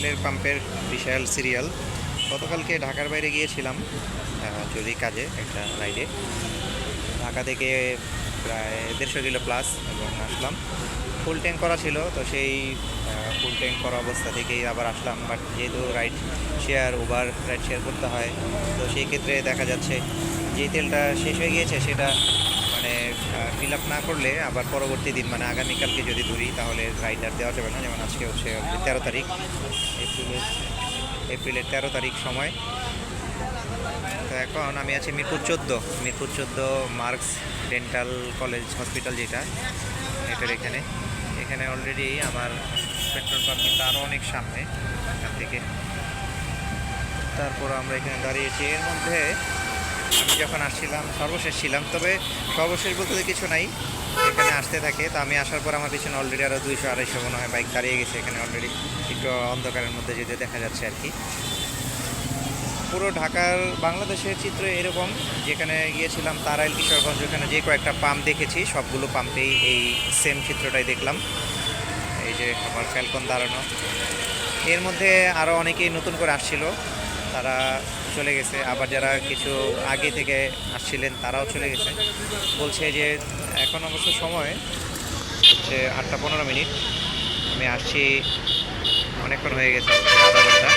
তেলের পাম্পের বিশাল সিরিয়াল। গতকালকে ঢাকার বাইরে গিয়েছিলাম জরুরি কাজে, একটা রাইডে। ঢাকা থেকে প্রায় 150 কিলো প্লাস এবং আসলাম। ফুল ট্যাঙ্ক করা ছিল, তো সেই ফুল ট্যাঙ্ক করা অবস্থা থেকেই আবার আসলাম। বাট যেহেতু ride share, Uber ride share করতে হয়, তো সেই ক্ষেত্রে দেখা যাচ্ছে যেই তেলটা শেষ হয়ে গিয়েছে সেটা মানে ফিল আপ না করলে আবার পরবর্তী দিন মানে আগামীকালকে যদি ধরি তাহলে রাইড আর দেওয়া যাবে না। যেমন আজকে হচ্ছে 13 তারিখ, এপ্রিলের 13 তারিখ সময়। তো এখন আমি আছি Mirpur 14 marks dental college hospital, যেটা এটার এখানে এখানে অলরেডি আমার পেট্রোল পাম্প কিন্তু আরও অনেক সামনে এখান থেকে। তারপর আমরা এখানে দাঁড়িয়েছি। এর মধ্যে আমি যখন আসছিলাম সর্বশেষ ছিলাম, তবে সর্বশেষ বলতে কিছু নাই, এখানে আসতে থাকে। তো আমি আসার পর আমার পিছনে অলরেডি আরও 200-250 মনে হয় বাইক দাঁড়িয়ে গেছে এখানে অলরেডি, একটু অন্ধকারের মধ্যে যদি দেখা যাচ্ছে আর কি। পুরো ঢাকার বাংলাদেশের চিত্র এরকম। যেখানে গিয়েছিলাম তারাইল, কিশোরগঞ্জ, ওখানে যে কয়েকটা পাম্প দেখেছি সবগুলো পাম্পেই এই সেম চিত্রটাই দেখলাম। এই যে আমার ফ্যালকন দাঁড়ানো, এর মধ্যে আরও অনেকেই নতুন করে আসছিল, তারা চলে গেছে। আবার যারা কিছু আগে থেকে আসছিলেন তারাও চলে গেছে। বলছে যে এখন অবশ্য সময় হচ্ছে 8টা 15 মিনিট, আমি আসছি অনেকক্ষণ হয়ে গেছে, আধা ঘন্টা।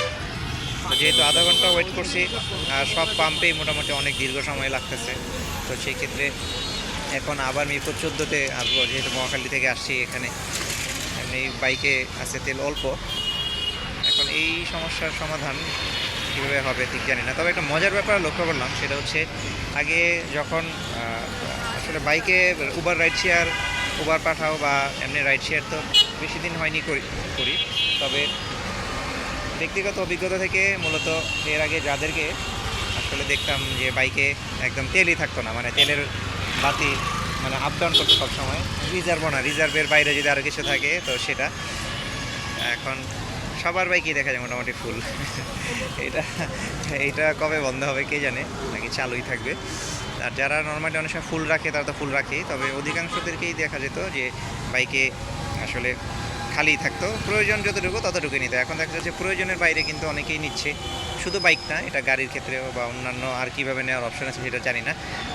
তো যেহেতু আধা ঘন্টা ওয়েট করছি, আর সব পাম্পেই মোটামুটি অনেক দীর্ঘ সময় লাগতেছে, তো সেই ক্ষেত্রে এখন আবার মিরপুর 14-তে আসবো, যেহেতু মহাখালী থেকে আসছি। এখানে এমনি বাইকে আছে তেল অল্প। এখন এই সমস্যার সমাধান কীভাবে হবে ঠিক জানি না। তবে একটা মজার ব্যাপার লক্ষ্য করলাম, সেটা হচ্ছে আগে যখন আসলে বাইকে উবার রাইড শেয়ার, উবার পাঠাও বা এমনি রাইড শেয়ার তো বেশি দিন হয়নি করি। তবে ব্যক্তিগত অভিজ্ঞতা থেকে মূলত এর আগে যাদেরকে আসলে দেখতাম যে বাইকে একদম তেলই থাকতো না, মানে তেলের বাতি মানে আপ ডাউন করতো সবসময়। রিজার্ভের বাইরে যদি আরও কিছু থাকে তো সেটা। এখন সবার বাইকেই দেখা যায় মোটামুটি ফুল। এটা এইটা কবে বন্ধ হবে কে জানে, নাকি চালুই থাকবে। আর যারা নর্মালি অনেক সময় ফুল রাখে তারা তো ফুল রাখেই, তবে অধিকাংশদেরকেই দেখা যেত যে বাইকে আসলে খালি থাকতো, প্রয়োজন যতটুকু ততটুকুই নিতে। এখন দেখা যাচ্ছে প্রয়োজনের বাইরে কিন্তু অনেকেই নিচ্ছে, শুধু বাইক না, এটা গাড়ির ক্ষেত্রেও বা অন্যান্য আর কীভাবে নেওয়ার অপশন আছে সেটা জানি না।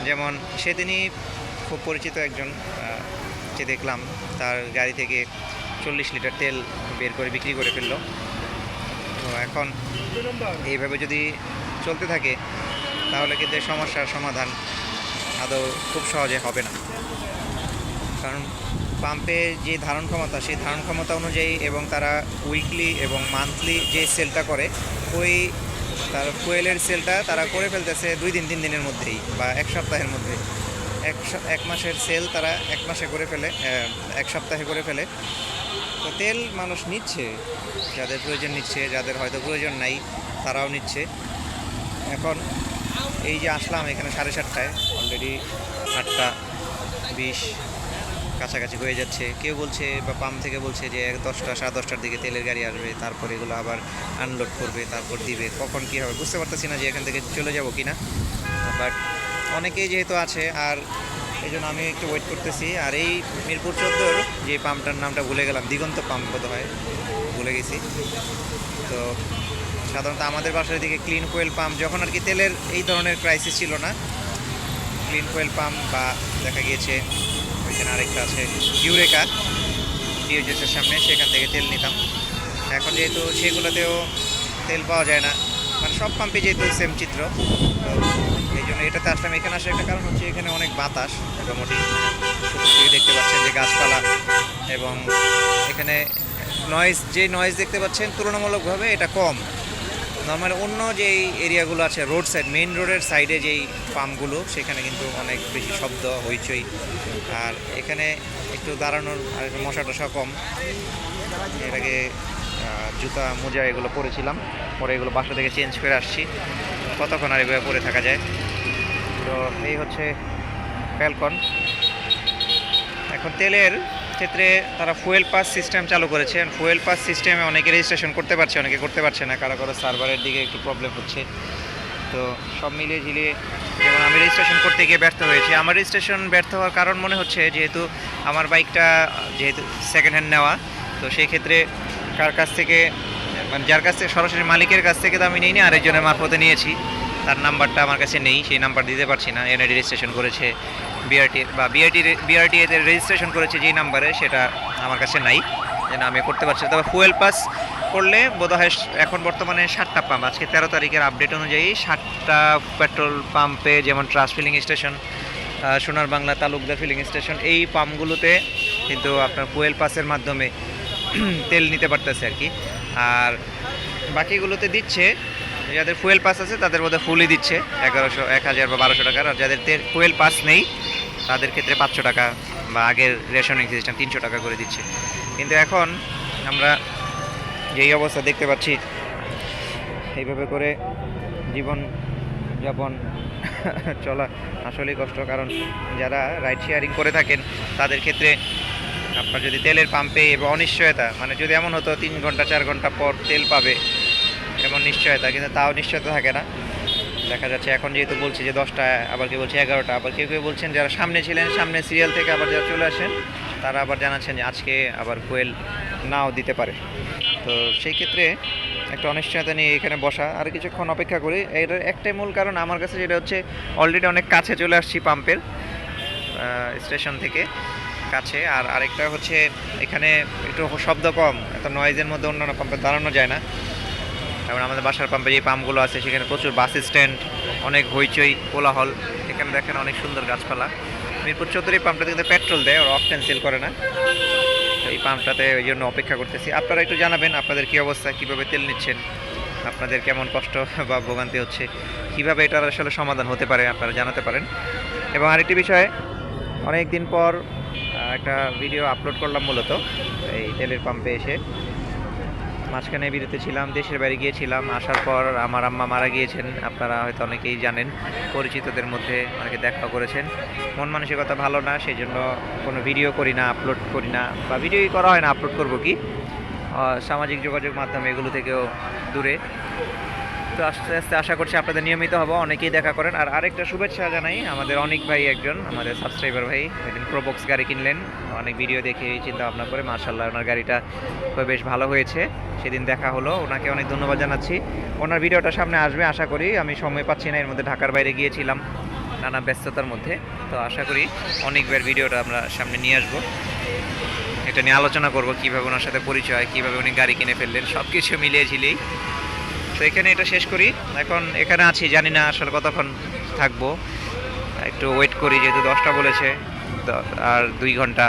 যেমন সেদিনই খুব পরিচিত একজন কে দেখলাম, তার গাড়ি থেকে 40 লিটার তেল বের করে বিক্রি করে ফেললো। তো এখন এইভাবে যদি চলতে থাকে তাহলে কিন্তু এই সমস্যার সমাধান আদৌ খুব সহজে হবে না। কারণ পাম্পে যে ধারণ ক্ষমতা, সেই ধারণ ক্ষমতা অনুযায়ী এবং তারা উইকলি এবং মান্থলি যে সেলটা করে, ওই তার ফুয়েলের সেলটা তারা করে ফেলতেছে 2-3 দিনের মধ্যেই বা এক সপ্তাহের মধ্যে। এক মাসের সেল তারা এক মাসে করে ফেলে, এক সপ্তাহে করে ফেলে। তো তেল মানুষ নিচ্ছে, যাদের প্রয়োজন নিচ্ছে, যাদের হয়তো প্রয়োজন নাই তারাও নিচ্ছে। এখন এই যে আসলাম এখানে 7:30টায়, অলরেডি 8টা 20 কাছাকাছি হয়ে যাচ্ছে। কেউ বলছে বা পাম্প থেকে বলছে যে 10টা 10:30টার দিকে তেলের গাড়ি আসবে, তারপর এগুলো আবার আনলোড করবে, তারপর দিবে। কখন কী হবে বুঝতে পারতেছি না যে এখান থেকে চলে যাব কি না। বাট অনেকেই যেহেতু আছে, আর এই জন্য আমি একটু ওয়েট করতেছি। আর এই মিরপুর 14-র যে পাম্পটার নামটা ভুলে গেলাম, দিগন্ত পাম্প বোধ হয়, ভুলে গেছি। তো সাধারণত আমাদের বাসার দিকে ক্লিন ফুয়েল পাম্প, যখন আর কি তেলের এই ধরনের ক্রাইসিস ছিল না, ক্লিন ফুয়েল পাম্প বা দেখা গিয়েছে ওইখানে আরেকটা আছে ইউরেকা ডিওজেসের সামনে, সেখান থেকে তেল নিতাম। এখন যেহেতু সেগুলোতেও তেল পাওয়া যায় না, মানে সব পাম্পে যেহেতু সেম চিত্র, তো এই জন্য এটাতে আসলাম। এখানে আসার একটা কারণ হচ্ছে এখানে অনেক বাতাস, মোটামুটি দেখতে পাচ্ছেন যে গাছপালা, এবং এখানে নয়েজ দেখতে পাচ্ছেন তুলনামূলকভাবে এটা কম। নর্মালি অন্য যেই এরিয়াগুলো আছে রোড সাইড, মেইন রোডের সাইডে যেই পাম্পগুলো, সেখানে কিন্তু অনেক বেশি শব্দ হইচই। আর এখানে একটু দাঁড়ানোর আর একটু মশা টশা কম। এর আগে জুতা মোজা এগুলো পরেছিলাম, পরে এগুলো বাসা থেকে চেঞ্জ করে আসছি। কতক্ষণ আর এগুলো পরে থাকা যায়। তো এই হচ্ছে ফ্যালকন। এখন তেলের ক্ষেত্রে তারা ফুয়েল পাস সিস্টেম চালু করেছে। ফুয়েল পাস সিস্টেমে অনেকে রেজিস্ট্রেশন করতে পারছে, অনেকে করতে পারছে না, কারো সার্ভারের দিকে একটু প্রবলেম হচ্ছে। তো সব মিলিয়ে ঝিলিয়ে, যেমন আমি রেজিস্ট্রেশন করতে গিয়ে ব্যর্থ হয়েছি। আমার রেজিস্ট্রেশন ব্যর্থ হওয়ার কারণ মনে হচ্ছে যেহেতু আমার বাইকটা যেহেতু সেকেন্ড হ্যান্ড নেওয়া, তো সেই ক্ষেত্রে কার কাছ থেকে মানে যার কাছ থেকে সরাসরি মালিকের কাছ থেকে তো আমি নিইনি, আরেকজনের মারফতে নিয়েছি। তার নাম্বারটা আমার কাছে নেই, সেই নাম্বার দিতে পারছি না। এনআইডি রেজিস্ট্রেশন করেছে বিআরটি বা বিআরটি এতে রেজিস্ট্রেশন করেছে যেই নাম্বারে, সেটা আমার কাছে নাই, যেন আমি করতে পারছি না। তবে ফুয়েল পাস করলে বোধহয় এখন বর্তমানে 7টা পাম্প, আজকে 13 তারিখের আপডেট অনুযায়ী 7টা পেট্রোল পাম্পে, যেমন ট্রাস্ট ফিলিং স্টেশন, সোনার বাংলা, তালুকদার ফিলিং স্টেশন, এই পাম্পগুলোতে কিন্তু আপনার ফুয়েল পাসের মাধ্যমে তেল নিতে পারতেছে আর কি। আর বাকিগুলোতে দিচ্ছে, যাদের ফুয়েল পাস আছে তাদের মধ্যে ফুলই দিচ্ছে 1100, 1000 বা 1200 টাকার। আর যাদের ফুয়েল পাস নেই তাদের ক্ষেত্রে 500 টাকা, বা আগের রেশনিং সিস্টেম 300 টাকা করে দিচ্ছে। কিন্তু এখন আমরা যেই অবস্থা দেখতে পাচ্ছি, এইভাবে করে জীবন যাপন চলা আসলেই কষ্ট। কারণ যারা রাইড শেয়ারিং করে থাকেন তাদের ক্ষেত্রে আপনার যদি তেলের পাম্পে এবং অনিশ্চয়তা, মানে যদি এমন হতো 3 ঘন্টা 4 ঘন্টা পর তেল পাবে এমন নিশ্চয়তা, কিন্তু তাও নিশ্চয়তা থাকে না। দেখা যাচ্ছে এখন যেহেতু বলছে যে 10টা, আবার কেউ বলছে 11টা, আবার কেউ কেউ বলছেন যারা সামনে ছিলেন, সামনে সিরিয়াল থেকে আবার যারা চলে আসেন, তারা আবার জানাচ্ছেন যে আজকে আবার ফুয়েল নাও দিতে পারে। তো সেই ক্ষেত্রে একটা অনিশ্চয়তা নিয়ে এখানে বসা, আর কিছুক্ষণ অপেক্ষা করি। এটার একটাই মূল কারণ আমার কাছে, যেটা হচ্ছে অলরেডি অনেক কাছে চলে আসছি পাম্পের, স্টেশন থেকে কাছে। আর আরেকটা হচ্ছে এখানে একটু শব্দ কম, এত নয়েজের মধ্যে অন্যান্য পাম্পে দাঁড়ানো যায় না। কারণ আমাদের বাসার পাম্পে যে পাম্পগুলো আছে সেখানে প্রচুর বাস স্ট্যান্ড, অনেক হইচই কোলাহল। এখানে দেখেন অনেক সুন্দর গাছপালা। মিরপুর 14 পাম্পটাতে কিন্তু পেট্রোল দেয়, ওরা অকটেন সেল করে না। তো এই পাম্পটাতে ওই জন্য অপেক্ষা করতেছি। আপনারা একটু জানাবেন আপনাদের কী অবস্থা, কীভাবে তেল নিচ্ছেন, আপনাদের কেমন কষ্ট বা ভোগান্তি হচ্ছে, কীভাবে এটার আসলে সমাধান হতে পারে আপনারা জানাতে পারেন। এবং আরেকটি বিষয়, অনেক দিন পর একটা ভিডিও আপলোড করলাম মূলত এই তেলের পাম্পে এসে। মাঝখানে বিরতি ছিলাম, দেশের বাড়ি গিয়েছিলাম, আসার পর আমার আম্মা মারা গিয়েছেন, আপনারা হয়তো অনেকেই জানেন, পরিচিতদের মধ্যে অনেকে দেখা করেছেন। মন মানসিকতা ভালো না, সেই জন্য কোনো ভিডিও করি না, আপলোড করি না, বা ভিডিওই করা হয় না, আপলোড করব কি। সামাজিক যোগাযোগ মাধ্যম এগুলো থেকেও দূরে। তো আস্তে আস্তে আশা করছি আপনাদের নিয়মিত হবো, অনেকেই দেখা করেন। আর আরেকটা শুভেচ্ছা জানাই, আমাদের অনেক ভাই, একজন আমাদের সাবস্ক্রাইবার ভাই, ওইদিন প্রোবক্স গাড়ি কিনলেন, অনেক ভিডিও দেখে চিন্তা ভাবনা করে মাশাআল্লাহ ওনার গাড়িটা বেশ ভালো হয়েছে। সেদিন দেখা হলো, ওনাকে অনেক ধন্যবাদ জানাচ্ছি। ওনার ভিডিওটা সামনে আসবে আশা করি, আমি সময় পাচ্ছি না, এর মধ্যে ঢাকার বাইরে গিয়েছিলাম নানা ব্যস্ততার মধ্যে। তো আশা করি অনেকবার ভিডিওটা আমরা সামনে নিয়ে আসবো, এটা নিয়ে আলোচনা করব, কীভাবে ওনার সাথে পরিচয়, কীভাবে উনি গাড়ি কিনে ফেললেন, সব কিছু মিলিয়ে ঝিলিয়েই। তো এখানে এটা শেষ করি, এখন এখানে আছি, জানি না আসলে কতক্ষণ থাকবো, একটু ওয়েট করি, যেহেতু 10টা বলেছে, আর 2 ঘন্টা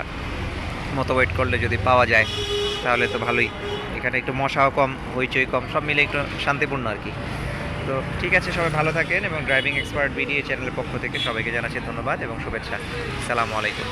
মতো ওয়েট করলে যদি পাওয়া যায় তাহলে তো ভালোই। এখানে একটু মশাও কম, হইচই কম, সব মিলে একটু শান্তিপূর্ণ আর কি। তো ঠিক আছে, সবাই ভালো থাকেন, এবং ড্রাইভিং এক্সপার্ট ভিডিও চ্যানেলের পক্ষ থেকে সবাইকে জানাচ্ছি ধন্যবাদ এবং শুভেচ্ছা। আসসালামু আলাইকুম।